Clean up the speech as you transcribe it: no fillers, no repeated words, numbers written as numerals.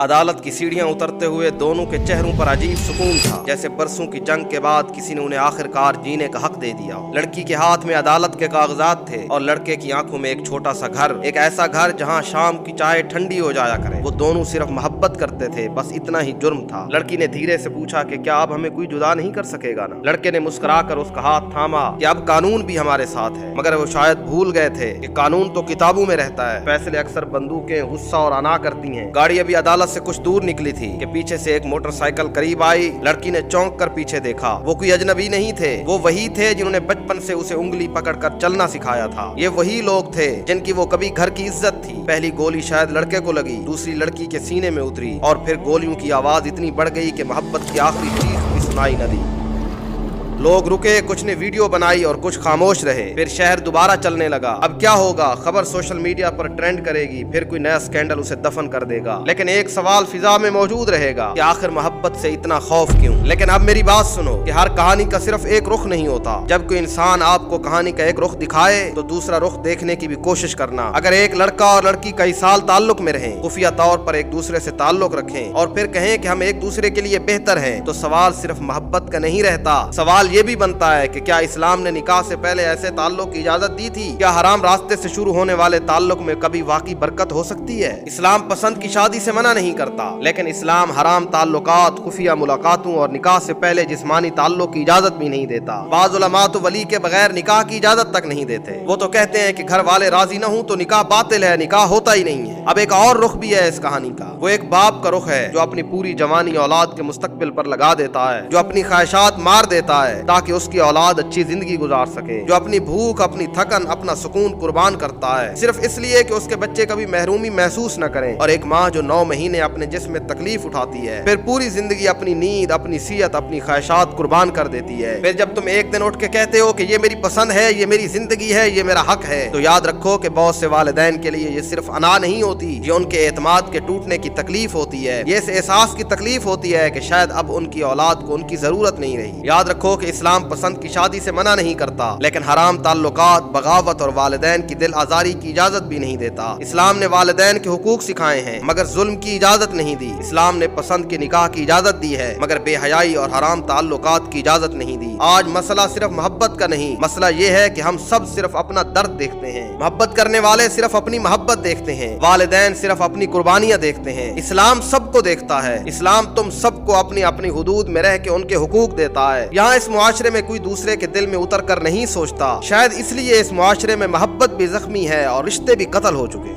अदालत की सीढ़ियां उतरते हुए दोनों के चेहरों पर अजीब सुकून था, जैसे बरसों की जंग के बाद किसी ने उन्हें आखिरकार जीने का हक दे दिया। लड़की के हाथ में अदालत के कागजात थे और लड़के की आंखों में एक छोटा सा घर, एक ऐसा घर जहां शाम की चाय ठंडी हो जाया करे। वो दोनों सिर्फ मोहब्बत करते थे, बस इतना ही जुर्म था। लड़की ने धीरे से पूछा कि क्या अब हमें कोई जुदा नहीं कर सकेगा ना? लड़के ने मुस्कुराकर उसका हाथ थामा कि अब कानून भी हमारे साथ है। मगर वो शायद भूल गए थे कि कानून तो किताबों में रहता है, फैसले अक्सर बंदूकें गुस्सा और अना करती हैं। गाड़ी अभी अदालत से कुछ दूर निकली थी कि पीछे से एक मोटरसाइकिल करीब आई। लड़की ने चौंक कर पीछे देखा। वो कोई अजनबी नहीं थे, वो वही थे जिन्होंने बचपन से उसे उंगली पकड़कर चलना सिखाया था। ये वही लोग थे जिनकी वो कभी घर की इज्जत थी। पहली गोली शायद लड़के को लगी, दूसरी लड़की के सीने में उतरी और फिर गोलियों की आवाज इतनी बढ़ गई कि मोहब्बत की आखिरी चीख भी सुनाई न दी। लोग रुके, कुछ ने वीडियो बनाई और कुछ खामोश रहे। फिर शहर दोबारा चलने लगा। अब क्या होगा? खबर सोशल मीडिया पर ट्रेंड करेगी, फिर कोई नया स्कैंडल उसे दफन कर देगा। लेकिन एक सवाल फिजा में मौजूद रहेगा कि आखिर मोहब्बत से इतना खौफ क्यों? लेकिन अब मेरी बात सुनो कि हर कहानी का सिर्फ एक रुख नहीं होता। जब कोई इंसान आपको कहानी का एक रुख दिखाए तो दूसरा रुख देखने की भी कोशिश करना। अगर एक लड़का और लड़की कई साल ताल्लुक में रहें, खुफिया तौर पर एक दूसरे से ताल्लुक रखें और फिर कहें कि हम एक दूसरे के लिए बेहतर हैं, तो सवाल सिर्फ मोहब्बत का नहीं रहता। सवाल ये भी बनता है कि क्या इस्लाम ने निकाह से पहले ऐसे ताल्लुक की इजाजत दी थी? क्या हराम रास्ते से शुरू होने वाले ताल्लुक में कभी वाकई बरकत हो सकती है? इस्लाम पसंद की शादी से मना नहीं करता, लेकिन इस्लाम हराम ताल्लुकात, खुफिया मुलाकातों और निकाह से पहले जिस्मानी ताल्लुक की इजाजत भी नहीं देता। बाज़ उलमा तो वली के बगैर निकाह की इजाजत तक नहीं देते। वो तो कहते हैं कि घर वाले राजी न हो तो निकाह बातिल है, निकाह होता ही नहीं है। अब एक और रुख भी है इस कहानी का। वो एक बाप का रुख है जो अपनी पूरी जवानी औलाद के मुस्तकबिल पर लगा देता है, जो अपनी ख्वाहिशात मार देता है ताकि उसकी औलाद अच्छी जिंदगी गुजार सके, जो अपनी भूख, अपनी थकन, अपना सुकून कुर्बान करता है सिर्फ इसलिए कि उसके बच्चे कभी महरूमी महसूस न करें। और एक माँ जो 9 महीने अपने जिस्म में तकलीफ उठाती है, फिर पूरी जिंदगी अपनी नींद, अपनी सियत, अपनी ख्वाहिशात कुर्बान कर देती है। फिर जब तुम एक दिन उठ के कहते हो कि ये मेरी पसंद है, ये मेरी जिंदगी है, ये मेरा हक है, तो याद रखो कि बहुत से वालिदैन के लिए ये सिर्फ अना नहीं होती, ये उनके एतमाद के टूटने की तकलीफ होती है। ये इस एहसास की तकलीफ होती है कि शायद अब उनकी औलाद को उनकी जरूरत नहीं रही। याद रखो कि इस्लाम पसंद की शादी से मना नहीं करता, लेकिन हराम ताल्लुकात, बगावत और वालिदैन की दिल आजारी की इजाजत भी नहीं देता। इस्लाम ने वालिदैन के हुकूक सिखाए हैं मगर जुल्म की इजाजत नहीं दी। इस्लाम ने पसंद के निकाह की इजाजत दी है मगर बेहयाई और हराम ताल्लुकात की इजाजत नहीं दी। आज मसला सिर्फ मोहब्बत का नहीं, मसला ये है कि हम सब सिर्फ अपना दर्द देखते हैं। मोहब्बत करने वाले सिर्फ अपनी मोहब्बत देखते हैं, वालिदैन सिर्फ अपनी कुर्बानियां देखते हैं। इस्लाम सबको देखता है। इस्लाम तुम सबको अपनी अपनी हुदूद में रह के उनके हुकूक देता है। यहाँ इस मुआशरे में कोई दूसरे के दिल में उतर कर नहीं सोचता। शायद इसलिए इस मुआशरे में मोहब्बत भी जख्मी है और रिश्ते भी कत्ल हो चुके।